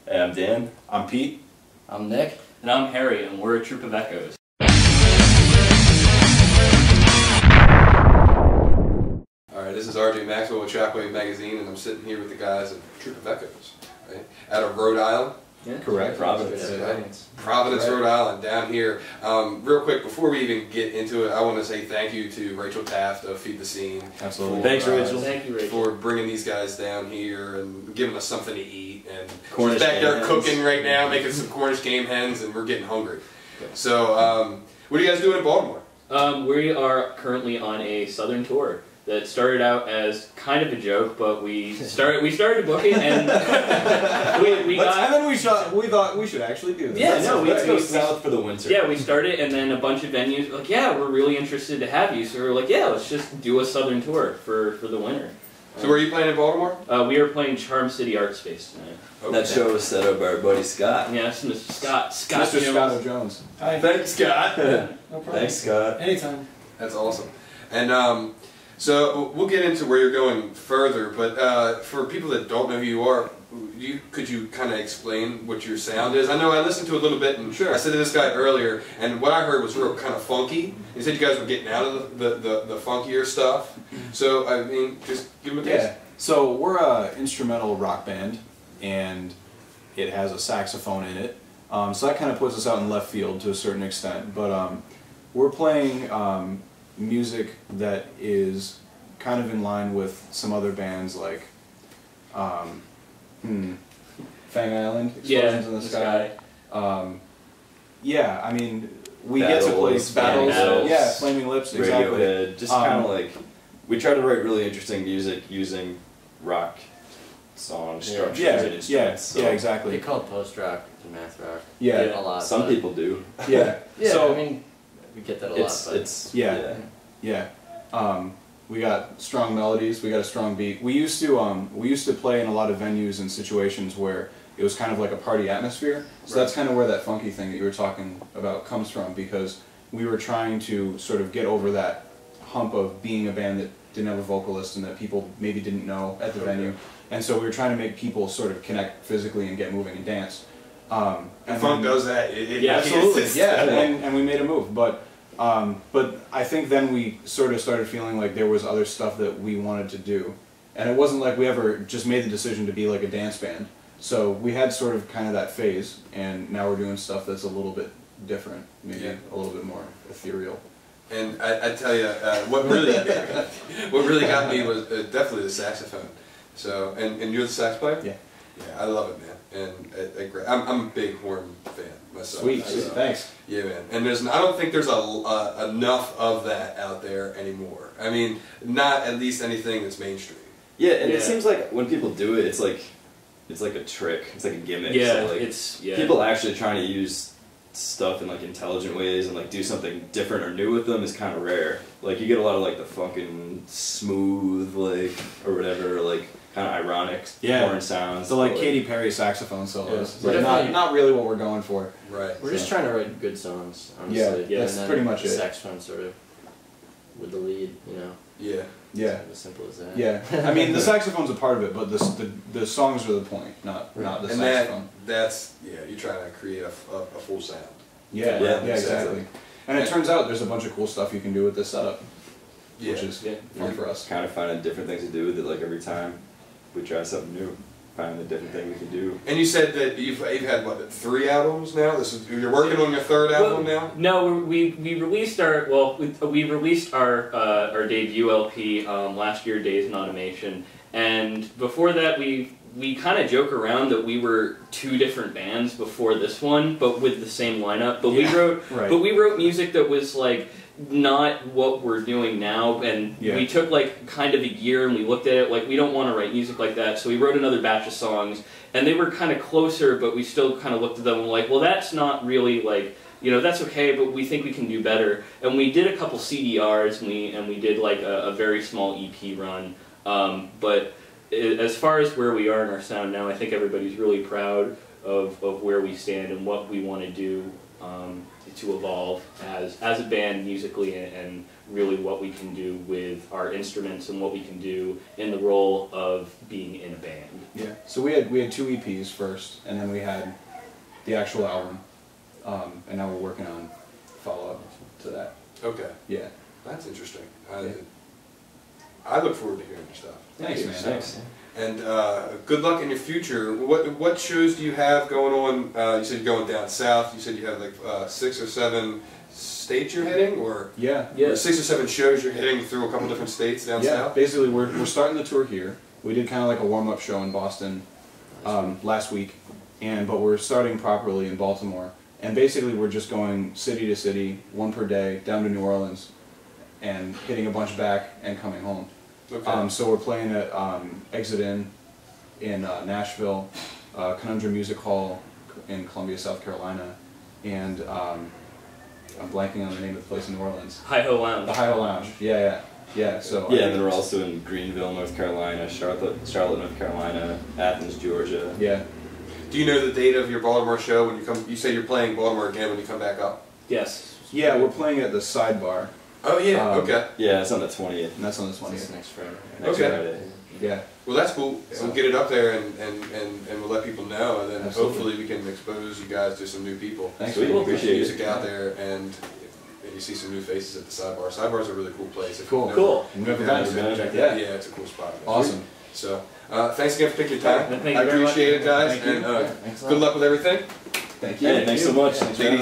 Hey, I'm Dan. I'm Pete. I'm Nick. And I'm Harry, and we're a Troop of Echoes. Alright, this is RJ Maxwell with Shockwave magazine, and I'm sitting here with the guys at Troop of Echoes, right? Out of Rhode Island. Yeah. Correct. Providence, Rhode Island, down here. Real quick, before we even get into it, I want to say thank you to Rachel Taft of Feed the Scene. Absolutely. Thanks, Rachel. Thank you, Rachel. For bringing these guys down here and giving us something to eat. And Cornish she's back there game cooking hens. right now, making some Cornish game hens, and we're getting hungry. So, what are you guys doing in Baltimore? We are currently on a southern tour that started out as kind of a joke, but we started booking, and we got... And then we thought we should actually do this. Yeah, no, Let's go we- south for the winter. Yeah, we started, and then a bunch of venues were like, yeah, we're really interested to have you. So we were like, yeah, let's just do a southern tour for the winter. So, where are you playing in Baltimore? We are playing Charm City Art Space tonight. Okay. That show was set up by our buddy Scott. Yes, Mr. Scott. Mr. Jones. Scott O'Jones. Hi. Thanks, Scott. No problem. Thanks, Scott. Anytime. That's awesome. And so we'll get into where you're going further, but for people that don't know who you are, could you kind of explain what your sound is? I know I listened to a little bit, and Sure. I said to this guy earlier, and what I heard was real kind of funky. You said you guys were getting out of the funkier stuff. So, I mean, just give them a taste. Yeah. So we're a instrumental rock band, and it has a saxophone in it. So that kind of puts us out in left field to a certain extent. But we're playing music that is kind of in line with some other bands like Fang Island, Explosions in the Sky. Yeah, I mean, we get to play battles. Yeah, Flaming Lips, exactly. Radiohead. Just kind of like, we try to write really interesting music using rock song structures and instruments. So Yeah, exactly. They call it post-rock and math rock. Yeah. A lot. Some people do. Yeah. Yeah, So I mean, we get that a lot. But Yeah. We got strong melodies. We got a strong beat. We used to play in a lot of venues and situations where it was kind of like a party atmosphere. So that's kind of where that funky thing that you were talking about comes from, because we were trying to sort of get over that hump of being a band that didn't have a vocalist and that people maybe didn't know at the venue. And so we were trying to make people sort of connect physically and get moving and dance. And funk does that. Yeah, absolutely. Yeah, and we made a move. But I think then we sort of started feeling like there was other stuff that we wanted to do. And it wasn't like we ever just made the decision to be like a dance band. So we had sort of kind of that phase, and now we're doing stuff that's a little bit different, maybe a little bit more ethereal. And I tell you, what really got me was definitely the saxophone. So, and you're the sax player? Yeah. Yeah, I love it, man. And I'm a big horn fan myself. Sweet, so, thanks. Yeah, man. And I don't think there's enough of that out there anymore. I mean, not at least anything that's mainstream. Yeah, and it seems like when people do it, it's like a trick. It's like a gimmick. Yeah, so like, people actually trying to use stuff in like intelligent ways and like do something different or new with them is kind of rare. Like you get a lot of like the fucking smooth like or whatever like kind of ironic horn sounds. So like Katy Perry saxophone solos. Yeah. Like not really what we're going for. Right. we're just trying to write good songs, honestly. Yeah, that's and then pretty much the it. saxophone sort of with the lead, you know. Yeah. Yeah. As simple as that. Yeah. I mean, the saxophone's a part of it, but the songs are the point, not the And saxophone. that's you're trying to create a full sound. Yeah, Yeah, exactly. And it turns out there's a bunch of cool stuff you can do with this setup, Yeah. which is fun for us. Kind of finding different things to do with it. Like every time we try something new, finding a different thing we can do. And you said that you've had what 3 albums now? You're working on your 3rd album now? No, we released our we released our debut LP last year, Days in Automation, and before that we kind of joke around that we were 2 different bands before this one, but with the same lineup. But we wrote music that was like not what we're doing now, and we took like kind of a year and we looked at it like we don't want to write music like that, so we wrote another batch of songs, and they were kind of closer, but we still kind of looked at them and like, well, that's not really like, you know, that's okay, but we think we can do better. And we did a couple CDRs and we did like a very small EP run, but as far as where we are in our sound now, I think everybody's really proud of where we stand and what we want to do. to evolve as a band musically, and really what we can do with our instruments and what we can do in the role of being in a band. Yeah. So we had 2 EPs first, and then we had the actual album, and now we're working on follow-up to that. Okay. Yeah. That's interesting. Yeah. I look forward to hearing your stuff. Thanks, man. Thanks. And good luck in your future. What shows do you have going on? You said you're going down south. You said you have like 6 or 7 states you're hitting, or Yeah. or 6 or 7 shows you're hitting through a couple different states down Yeah. south. Basically, we're starting the tour here. We did kind of like a warm-up show in Boston last week, but we're starting properly in Baltimore. And basically, we're just going city to city, 1 per day, down to New Orleans, and hitting a bunch back and coming home. Okay. So we're playing at Exit In Nashville, Conundrum Music Hall in Columbia, South Carolina, and I'm blanking on the name of the place in New Orleans. Hi-Ho Lounge. The Hi-Ho Lounge. Yeah. So Yeah, and then we're also in Greenville, North Carolina, Charlotte, North Carolina, Athens, Georgia. Yeah. Do you know the date of your Baltimore show when you come? You say you're playing Baltimore again when you come back up. Yes. Yeah, we're playing at the Sidebar, Oh yeah. Okay. Yeah, it's on the 20th. and that's on the It's 20th. next Friday. Next Okay. Friday. Yeah. Well, that's cool. We'll get it up there and we'll let people know, and then Absolutely. hopefully we can expose you guys to some new people. Thanks. Sweet. man. Appreciate Music it. out there, and you see some new faces at the Sidebar. Sidebar's a really cool place. If Cool. you've Cool. We have never events. been, check it Yeah. out. Yeah, it's a cool spot. Awesome. So, thanks again for taking your time. Thank you I very much. appreciate it, guys, Thank you. and Yeah, thanks a lot. good luck with everything. Thank you. Hey, thanks so much. Thanks, Take it man.